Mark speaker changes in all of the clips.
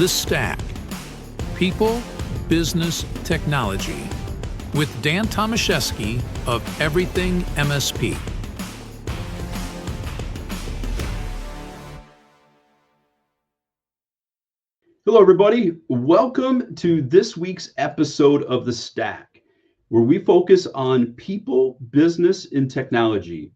Speaker 1: The Stack. People, Business, Technology. With Dan Tomaszewski of Everything MSP.
Speaker 2: Hello, everybody. Welcome to this week's episode of The Stack, where we focus on people, business, and technology.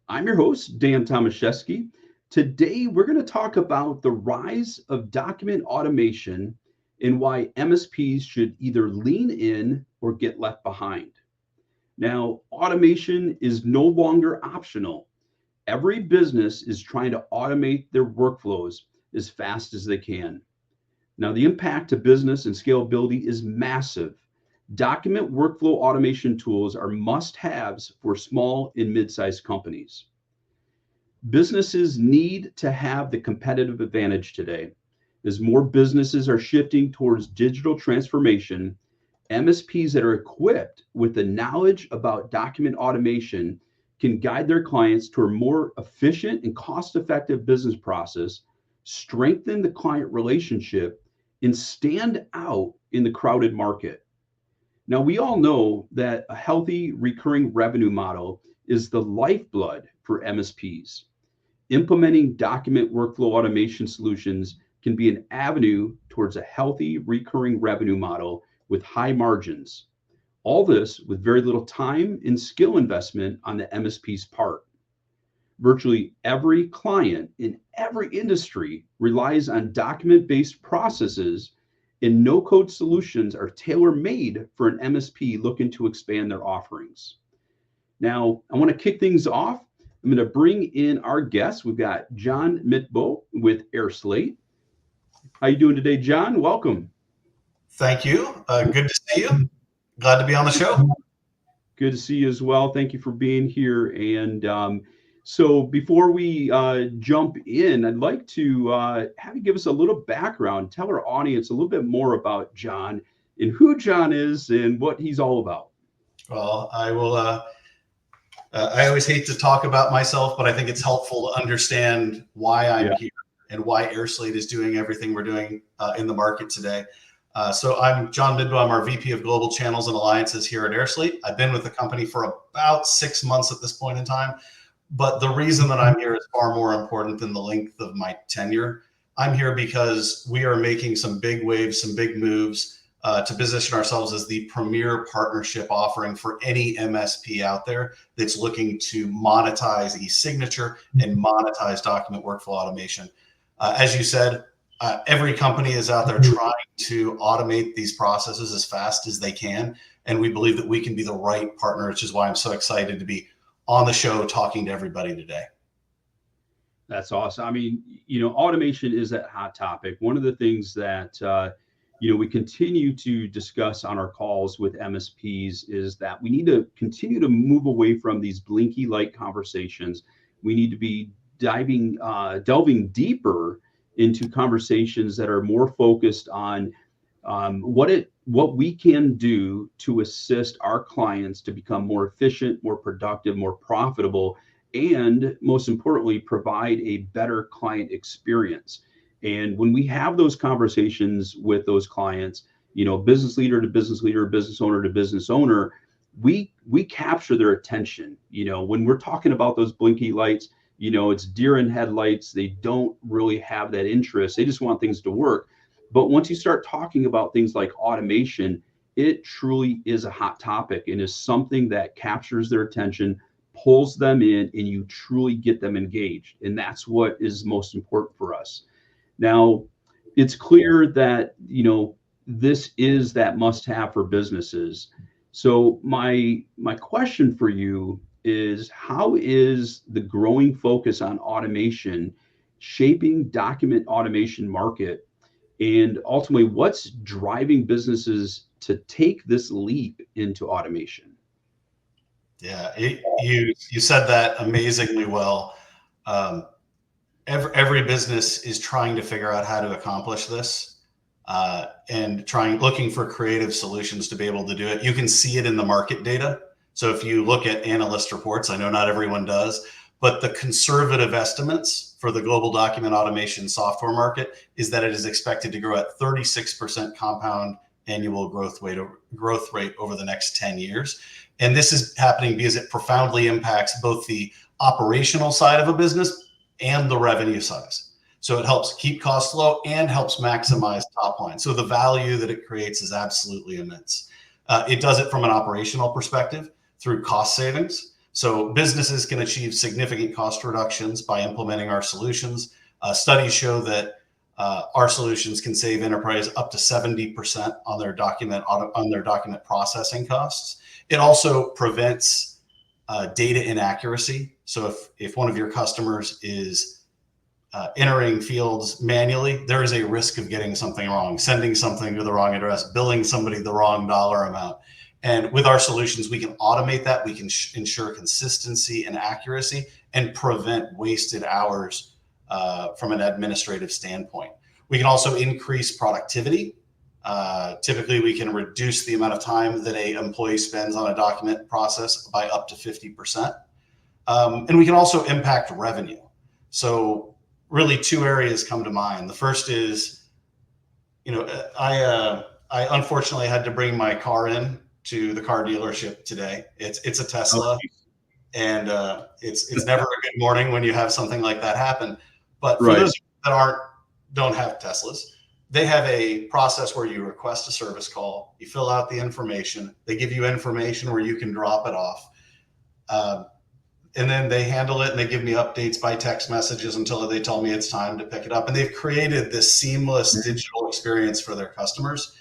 Speaker 2: I'm your host, Dan Tomaszewski. Today, we're going to talk about the rise of document automation and why MSPs should either lean in or get left behind. Now, automation is no longer optional. Every business is trying to automate their workflows as fast as they can. Now, the impact to business and scalability is massive. Document workflow automation tools are must-haves for small and mid-sized companies. Businesses need to have the competitive advantage today. As more businesses are shifting towards digital transformation, MSPs that are equipped with the knowledge about document automation can guide their clients to a more efficient and cost-effective business process, strengthen the client relationship, and stand out in the crowded market. Now, we all know that a healthy recurring revenue model is the lifeblood for MSPs. Implementing document workflow automation solutions can be an avenue towards a healthy recurring revenue model with high margins. All this with very little time and skill investment on the MSP's part. Virtually every client in every industry relies on document-based processes, and no-code solutions are tailor-made for an MSP looking to expand their offerings. Now, I want to kick things off. I'm going to bring in our guests. We've got John Mitbo with airSlate. How you doing today, John? Welcome.
Speaker 3: Thank you. Good to see you. Glad to be on the show.
Speaker 2: Good to see you as well. Thank you for being here. And so before we jump in, I'd like to have you give us a little background, tell our audience a little bit more about John and who John is and what he's all about.
Speaker 3: Well, I will. I always hate to talk about myself, but I think it's helpful to understand why I'm here and why airSlate is doing everything we're doing in the market today. So I'm John Mitbo. I'm our VP of Global Channels and Alliances here at airSlate. I've been with the company for about 6 months at this point in time. But the reason that I'm here is far more important than the length of my tenure. I'm here because we are making some big waves, some big moves to position ourselves as the premier partnership offering for any MSP out there that's looking to monetize e-signature and monetize document workflow automation. As you said, every company is out there trying to automate these processes as fast as they can. And we believe that we can be the right partner, which is why I'm so excited to be on the show talking to everybody today.
Speaker 2: That's awesome. I mean, automation is that hot topic. One of the things that, we continue to discuss on our calls with MSPs is that we need to continue to move away from these blinky light conversations. We need to be delving deeper into conversations that are more focused on what we can do to assist our clients to become more efficient, more productive, more profitable, and most importantly, provide a better client experience. And when we have those conversations with those clients, business leader to business leader, business owner to business owner, we capture their attention. When we're talking about those blinky lights, it's deer in headlights. They don't really have that interest. They just want things to work. But once you start talking about things like automation, it truly is a hot topic and is something that captures their attention, pulls them in, and you truly get them engaged. And that's what is most important for us. Now, it's clear that, this is that must-have for businesses. So my question for you is, how is the growing focus on automation shaping document automation market? And ultimately, what's driving businesses to take this leap into automation?
Speaker 3: Yeah, you said that amazingly well. Every business is trying to figure out how to accomplish this and looking for creative solutions to be able to do it. You can see it in the market data. So if you look at analyst reports, I know not everyone does, But the conservative estimates for the global document automation software market is that it is expected to grow at 36% compound annual growth rate over the next 10 years. And this is happening because it profoundly impacts both the operational side of a business and the revenue size. So it helps keep costs low and helps maximize top line. So the value that it creates is absolutely immense. It does it from an operational perspective through cost savings. So businesses can achieve significant cost reductions by implementing our solutions. Studies show that our solutions can save enterprise up to 70% on their document processing costs. It also prevents data inaccuracy. So if one of your customers is entering fields manually, there is a risk of getting something wrong, sending something to the wrong address, billing somebody the wrong dollar amount. And with our solutions, we can automate that. We can ensure consistency and accuracy and prevent wasted hours from an administrative standpoint. We can also increase productivity. Typically, we can reduce the amount of time that an employee spends on a document process by up to 50%. And we can also impact revenue. So really two areas come to mind. The first is, I unfortunately had to bring my car in to the car dealership today. It's a Tesla, and it's never a good morning when you have something like that happen. But for those that don't have Teslas, they have a process where you request a service call, you fill out the information, they give you information where you can drop it off, and then they handle it and they give me updates by text messages until they tell me it's time to pick it up. And they've created this seamless digital experience for their customers.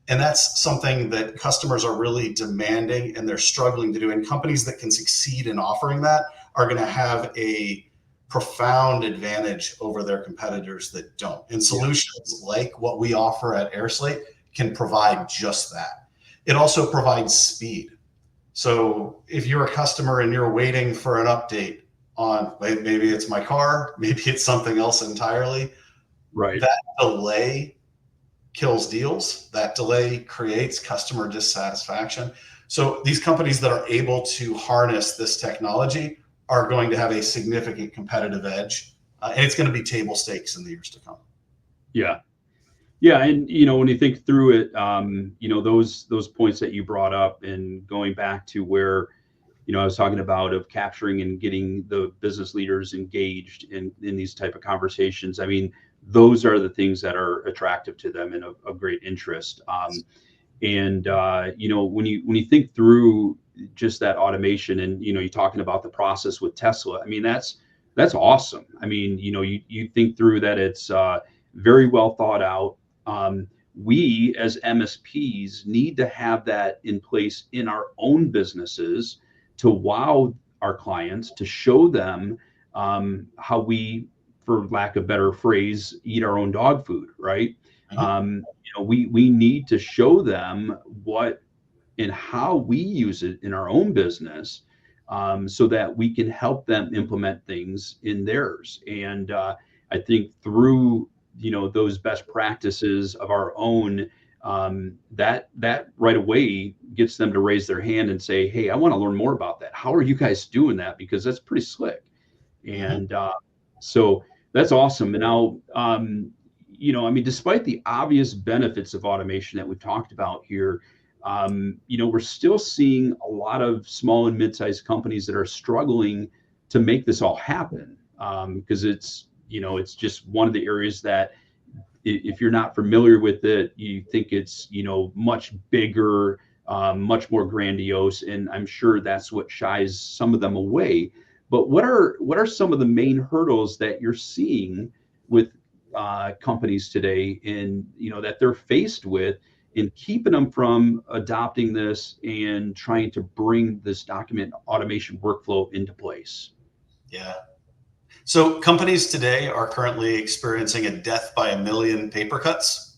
Speaker 3: And that's something that customers are really demanding and they're struggling to do. And companies that can succeed in offering that are going to have a profound advantage over their competitors that don't. And solutions like what we offer at airSlate can provide just that. It also provides speed. So if you're a customer and you're waiting for an update on, maybe it's my car, maybe it's something else entirely, that delay kills deals. That delay creates customer dissatisfaction. So these companies that are able to harness this technology are going to have a significant competitive edge, and it's going to be table stakes in the years to come.
Speaker 2: Yeah. And when you think through it, those points that you brought up, and going back to where I was talking about of capturing and getting the business leaders engaged in these type of conversations. I mean, those are the things that are attractive to them and of great interest. When you think through just that automation, and you're talking about the process with Tesla, I mean, that's awesome. I mean, you think through that it's very well thought out. We as MSPs need to have that in place in our own businesses to wow our clients, to show them how we, for lack of a better phrase, eat our own dog food, right? We need to show them what and how we use it in our own business, so that we can help them implement things in theirs. And I think through those best practices of our own, that right away gets them to raise their hand and say, hey, I want to learn more about that. How are you guys doing that? Because that's pretty slick. And so that's awesome. And now, I mean, despite the obvious benefits of automation that we've talked about here, we're still seeing a lot of small and mid-sized companies that are struggling to make this all happen, because it's just one of the areas that, if you're not familiar with it, you think it's much bigger, much more grandiose, and I'm sure that's what shies some of them away. But what are some of the main hurdles that you're seeing with companies today, and that they're faced with in keeping them from adopting this and trying to bring this document automation workflow into place?
Speaker 3: Yeah. So companies today are currently experiencing a death by a million paper cuts,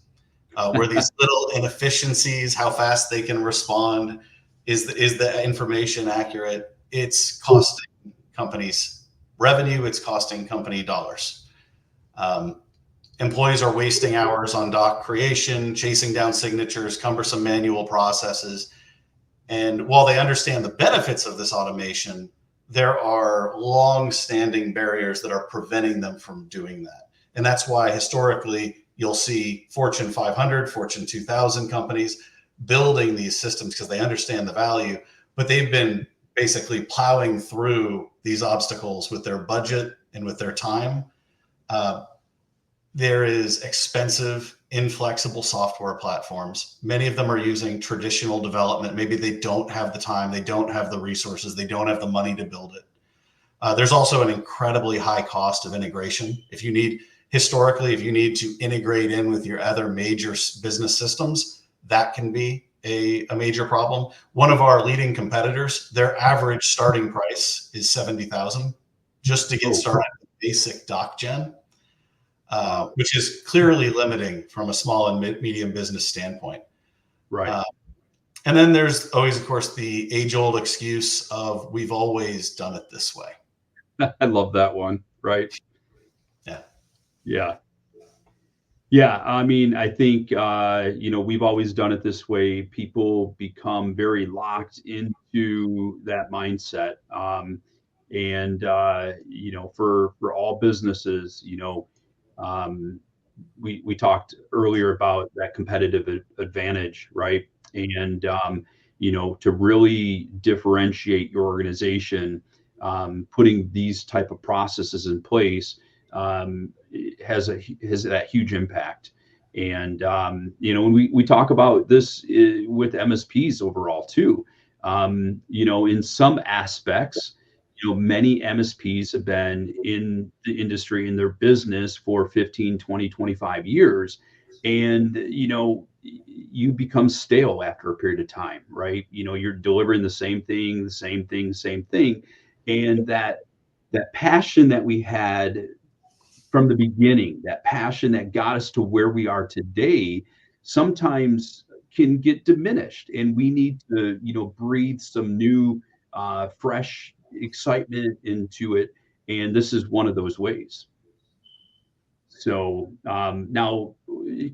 Speaker 3: where these little inefficiencies, how fast they can respond, is the information accurate? It's costing companies revenue. It's costing company dollars. Employees are wasting hours on doc creation, chasing down signatures, cumbersome manual processes. And while they understand the benefits of this automation, there are long-standing barriers that are preventing them from doing that. And that's why historically you'll see Fortune 500, Fortune 2000 companies building these systems because they understand the value, but they've been basically plowing through these obstacles with their budget and with their time. There is expensive, inflexible software platforms. Many of them are using traditional development. Maybe they don't have the time, they don't have the resources, they don't have the money to build it. There's also an incredibly high cost of integration. Historically, if you need to integrate in with your other major business systems, that can be a major problem. One of our leading competitors, their average starting price is $70,000 just to get started with basic doc gen. Which is clearly limiting from a small and medium business standpoint.
Speaker 2: Right.
Speaker 3: And then there's always, of course, the age-old excuse of we've always done it this way.
Speaker 2: I love that one. Right.
Speaker 3: Yeah.
Speaker 2: Yeah. Yeah. I mean, I think, we've always done it this way. People become very locked into that mindset. For all businesses, we talked earlier about that competitive advantage, right? And to really differentiate your organization, putting these type of processes in place has that huge impact. And when we talk about this with MSPs overall too, in some aspects, many MSPs have been in the industry, in their business for 15, 20, 25 years. And, you become stale after a period of time, right? You're delivering the same thing. And that passion that we had from the beginning, that passion that got us to where we are today, sometimes can get diminished. And we need to, breathe some new, fresh excitement into it, and this is one of those ways. So now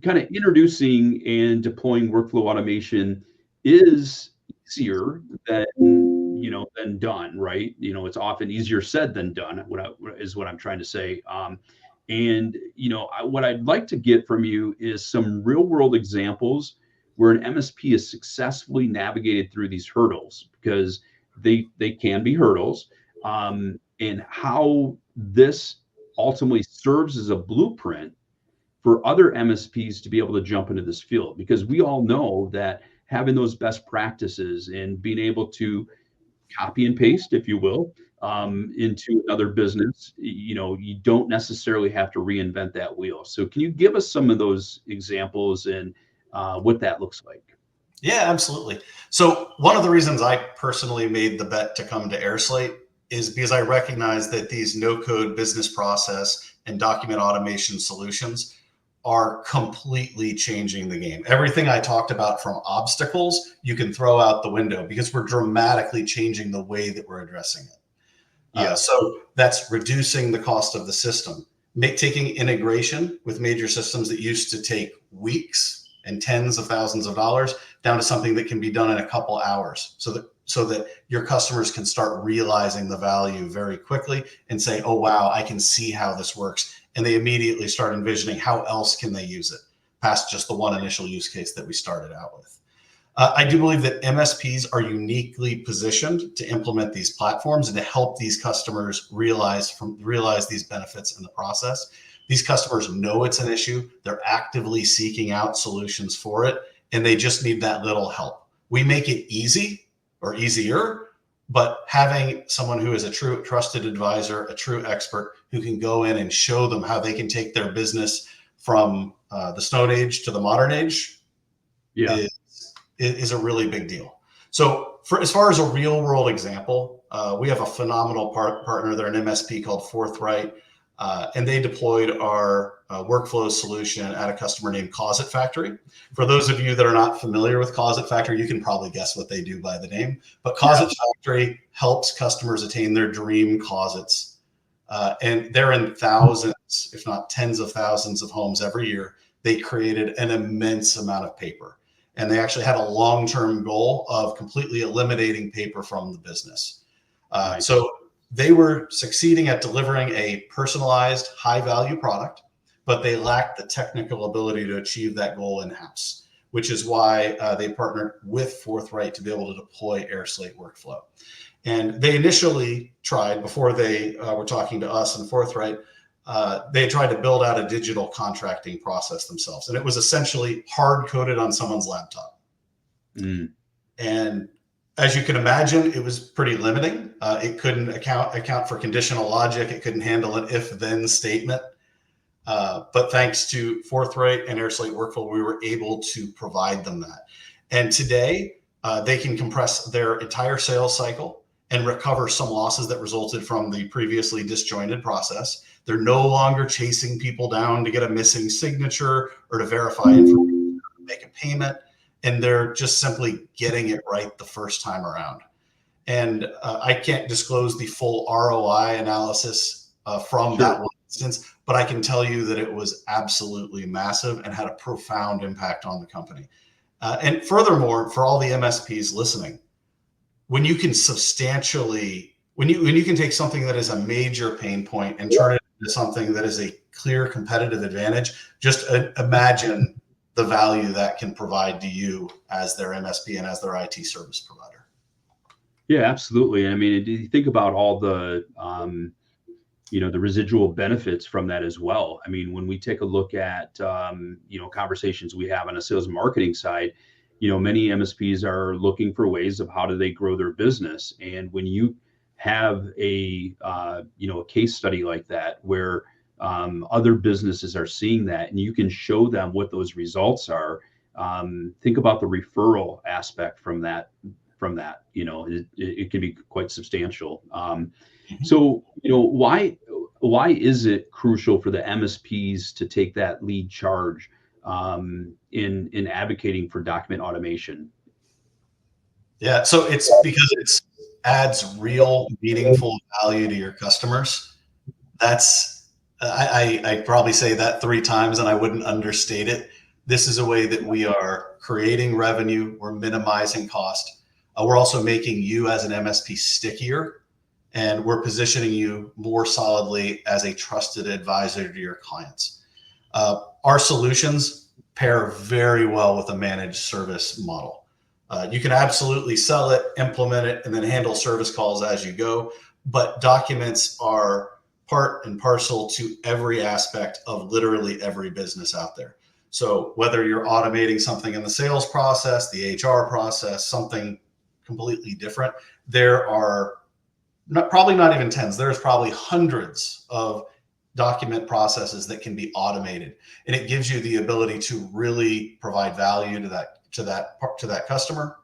Speaker 2: kind of introducing and deploying workflow automation is easier than done, right? It's often easier said than done, what I'm trying to say. What I'd like to get from you is some real world examples where an MSP has successfully navigated through these hurdles, because they can be hurdles, and how this ultimately serves as a blueprint for other MSPs to be able to jump into this field. Because we all know that having those best practices and being able to copy and paste, if you will, into another business, you don't necessarily have to reinvent that wheel. So can you give us some of those examples and what that looks like?
Speaker 3: Yeah, absolutely. So one of the reasons I personally made the bet to come to airSlate is because I recognize that these no-code business process and document automation solutions are completely changing the game. Everything I talked about from obstacles, you can throw out the window because we're dramatically changing the way that we're addressing it. Yeah. So that's reducing the cost of the system, taking integration with major systems that used to take weeks and tens of thousands of dollars down to something that can be done in a couple hours, so that your customers can start realizing the value very quickly and say, oh, wow, I can see how this works. And they immediately start envisioning how else can they use it past just the one initial use case that we started out with. I do believe that MSPs are uniquely positioned to implement these platforms and to help these customers realize these benefits in the process. These customers know it's an issue. They're actively seeking out solutions for it, and they just need that little help. We make it easy or easier, but having someone who is a true trusted advisor, a true expert who can go in and show them how they can take their business from the Stone Age to the modern age is a really big deal. So as far as a real world example, we have a phenomenal partner. They're an MSP called Forthright. And they deployed our workflow solution at a customer named Closet Factory. For those of you that are not familiar with Closet Factory, you can probably guess what they do by the name. But Closet Factory helps customers attain their dream closets. And they're in thousands, if not tens of thousands of homes every year. They created an immense amount of paper. And they actually had a long-term goal of completely eliminating paper from the business. So they were succeeding at delivering a personalized, high-value product, but they lacked the technical ability to achieve that goal in-house, which is why they partnered with Forthright to be able to deploy airSlate workflow. And they initially tried, before they were talking to us and Forthright, they tried to build out a digital contracting process themselves. And it was essentially hard-coded on someone's laptop. And as you can imagine, it was pretty limiting. It couldn't account for conditional logic. It couldn't handle an if-then statement. But thanks to Forthright and airSlate Workflow, we were able to provide them that. And today, they can compress their entire sales cycle and recover some losses that resulted from the previously disjointed process. They're no longer chasing people down to get a missing signature or to verify information, or make a payment. And they're just simply getting it right the first time around. And I can't disclose the full ROI analysis from that one instance, but I can tell you that it was absolutely massive and had a profound impact on the company. And furthermore, for all the MSPs listening, when you can substantially, when you can take something that is a major pain point and turn it into something that is a clear competitive advantage, just imagine the value that can provide to you as their MSP and as their IT service provider.
Speaker 2: Yeah, absolutely. I mean, you think about all the, the residual benefits from that as well. I mean, when we take a look at, conversations we have on a sales and marketing side, many MSPs are looking for ways of how do they grow their business. And when you have a case study like that, where other businesses are seeing that and you can show them what those results are, think about the referral aspect from that, it can be quite substantial. So, why is it crucial for the MSPs to take that lead charge in advocating for document automation?
Speaker 3: Yeah, so it's because it adds real, meaningful value to your customers. That's, I probably say that 3 times and I wouldn't understate it. This is a way that we are creating revenue, we're minimizing cost. We're also making you as an MSP stickier, and we're positioning you more solidly as a trusted advisor to your clients. Our solutions pair very well with a managed service model. You can absolutely sell it, implement it, and then handle service calls as you go. But documents are part and parcel to every aspect of literally every business out there. So whether you're automating something in the sales process, the HR process, something completely different, there are probably not even tens, there's probably hundreds of document processes that can be automated. And it gives you the ability to really provide value to that customer.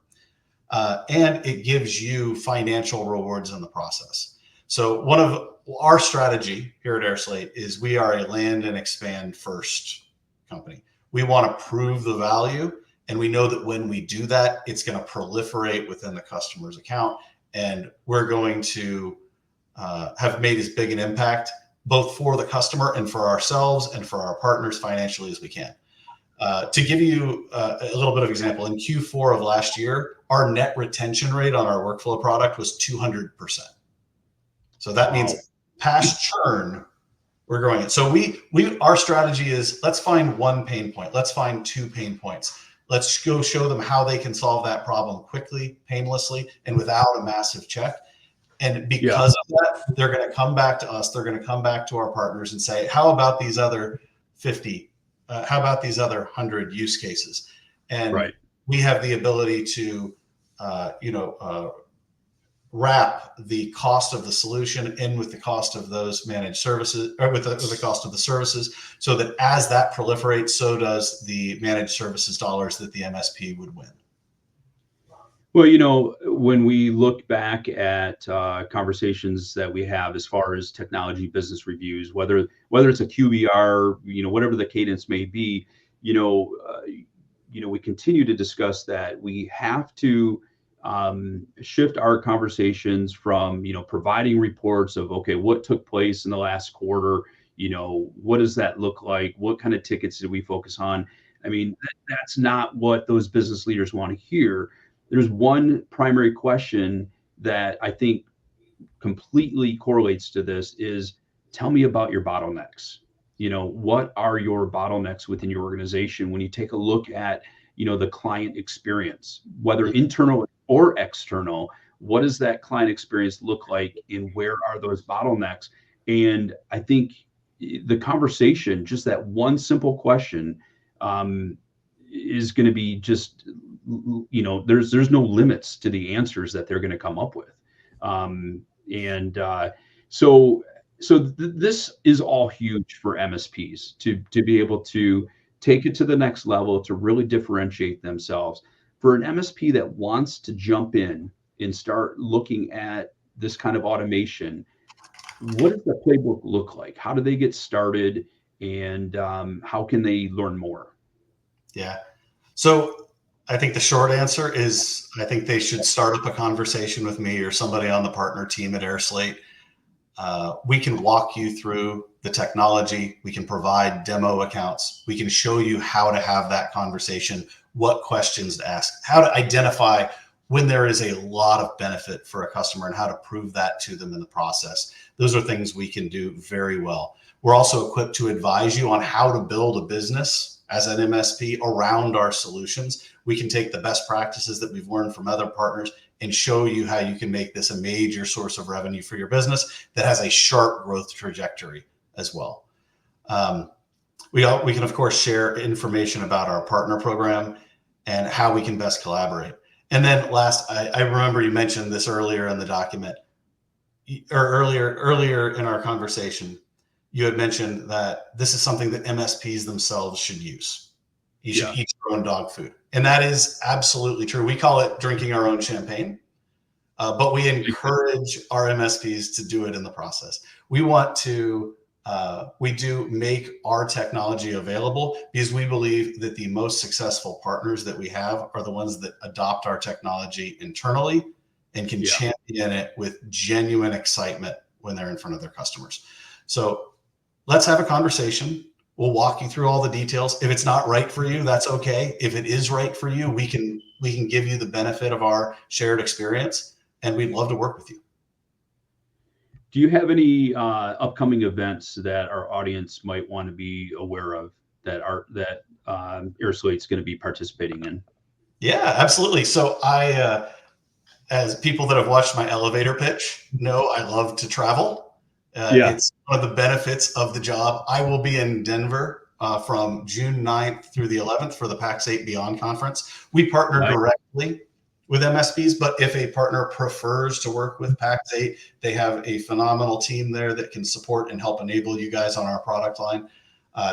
Speaker 3: And it gives you financial rewards in the process. So one of our strategy here at airSlate is we are a land and expand first company. We want to prove the value, and we know that when we do that, it's going to proliferate within the customer's account, and we're going to have made as big an impact both for the customer and for ourselves and for our partners financially as we can. To give you a little bit of example, in Q4 of last year, our net retention rate on our workflow product was 200%. So that means past churn, we're growing it. So our strategy is, let's find one pain point. Let's find 2 pain points. Let's go show them how they can solve that problem quickly, painlessly, and without a massive check. And because of that, they're going to come back to us. They're going to come back to our partners and say, how about these other 50? How about these other 100 use cases? And we have the ability to, wrap the cost of the solution in with the cost of those managed services, or with the cost of the services, so that as that proliferates, so does the managed services dollars that the MSP would win.
Speaker 2: Well, when we look back at conversations that we have as far as technology business reviews, whether it's a QBR, whatever the cadence may be, we continue to discuss that we have to shift our conversations from, providing reports of, okay, what took place in the last quarter, what does that look like? What kind of tickets did we focus on? I mean, that's not what those business leaders want to hear. There's one primary question that I think completely correlates to this is tell me about your bottlenecks. What are your bottlenecks within your organization when you take a look at, the client experience, whether internal or external? What does that client experience look like, and where are those bottlenecks? And I think the conversation, just that one simple question, is going to be just, there's no limits to the answers that they're going to come up with. This is all huge for MSPs to be able to take it to the next level, to really differentiate themselves. For an MSP that wants to jump in and start looking at this kind of automation, what does the playbook look like? How do they get started, and how can they learn more?
Speaker 3: Yeah. So I think the short answer is I think they should start up a conversation with me or somebody on the partner team at airSlate. We can walk you through the technology. We can provide demo accounts. We can show you how to have that conversation, what questions to ask, how to identify when there is a lot of benefit for a customer and how to prove that to them in the process. Those are things we can do very well. We're also equipped to advise you on how to build a business as an MSP around our solutions. We can take the best practices that we've learned from other partners and show you how you can make this a major source of revenue for your business that has a sharp growth trajectory as well. We can, of course, share information about our partner program and how we can best collaborate. And then last, I remember you mentioned this earlier in the document, or earlier in our conversation, you had mentioned that this is something that MSPs themselves should use. You should eat your own dog food. And that is absolutely true. We call it drinking our own champagne, but we encourage our MSPs to do it in the process. We want to, we do make our technology available because we believe that the most successful partners that we have are the ones that adopt our technology internally and can champion it with genuine excitement when they're in front of their customers. So let's have a conversation. We'll walk you through all the details. If it's not right for you, that's okay. If it is right for you, we can give you the benefit of our shared experience, and we'd love to work with you.
Speaker 2: Do you have any upcoming events that our audience might want to be aware of that airSlate's going to be participating in?
Speaker 3: Yeah, absolutely. So as people that have watched my elevator pitch know, I love to travel. It's one of the benefits of the job. I will be in Denver from June 9th through the 11th for the PAX 8 Beyond Conference. We partner directly with MSPs, but if a partner prefers to work with PAX 8, they have a phenomenal team there that can support and help enable you guys on our product line.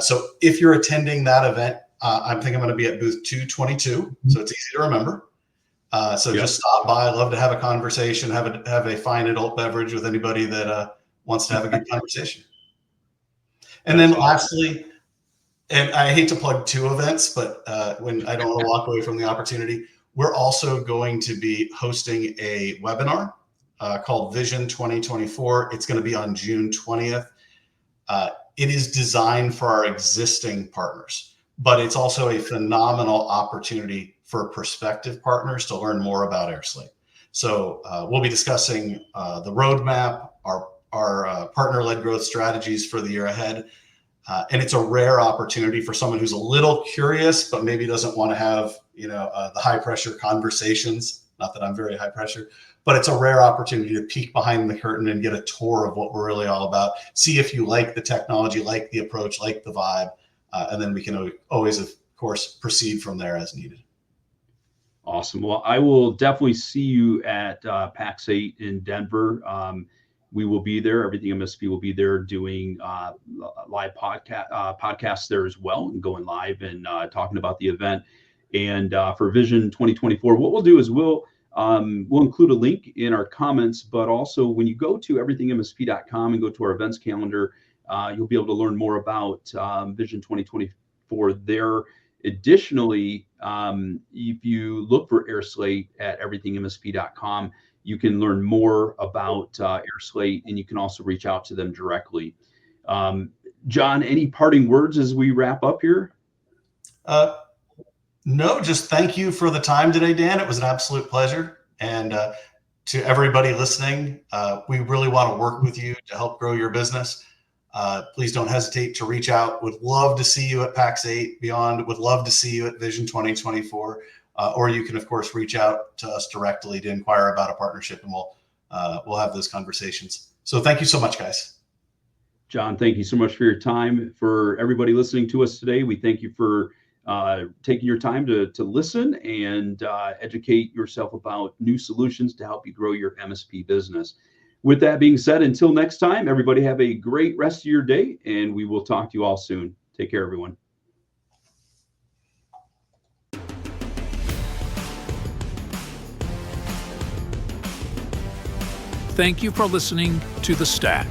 Speaker 3: So if you're attending that event, I think I'm going to be at booth 222, so it's easy to remember. Just stop by. I'd love to have a conversation, have a fine adult beverage with anybody that wants to have a good conversation. And then lastly, and I hate to plug two events, but when I don't want to walk away from the opportunity, we're also going to be hosting a webinar called Vision 2024. It's going to be on June 20th. It is designed for our existing partners, but it's also a phenomenal opportunity for prospective partners to learn more about airSlate. So we'll be discussing the roadmap, our partner-led growth strategies for the year ahead. And it's a rare opportunity for someone who's a little curious, but maybe doesn't want to have, the high pressure conversations. Not that I'm very high pressure, but it's a rare opportunity to peek behind the curtain and get a tour of what we're really all about. See if you like the technology, like the approach, like the vibe. And then we can always, of course, proceed from there as needed.
Speaker 2: Awesome. Well, I will definitely see you at PAX 8 in Denver. We will be there. Everything MSP will be there doing live podcasts there as well, and going live and talking about the event. And for Vision 2024, what we'll do is we'll include a link in our comments, but also when you go to everythingmsp.com and go to our events calendar, you'll be able to learn more about Vision 2024 there. Additionally, if you look for airSlate at everythingmsp.com, you can learn more about airSlate, and you can also reach out to them directly. John, any parting words as we wrap up here?
Speaker 3: No, just thank you for the time today, Dan. It was an absolute pleasure. And to everybody listening, we really want to work with you to help grow your business. Please don't hesitate to reach out. Would love to see you at PAX 8 Beyond. Would love to see you at Vision 2024. Or you can, of course, reach out to us directly to inquire about a partnership, and we'll have those conversations. So thank you so much, guys.
Speaker 2: John, thank you so much for your time. For everybody listening to us today, we thank you for taking your time to listen and educate yourself about new solutions to help you grow your MSP business. With that being said, until next time, everybody have a great rest of your day, and we will talk to you all soon. Take care, everyone.
Speaker 1: Thank you for listening to The Stack.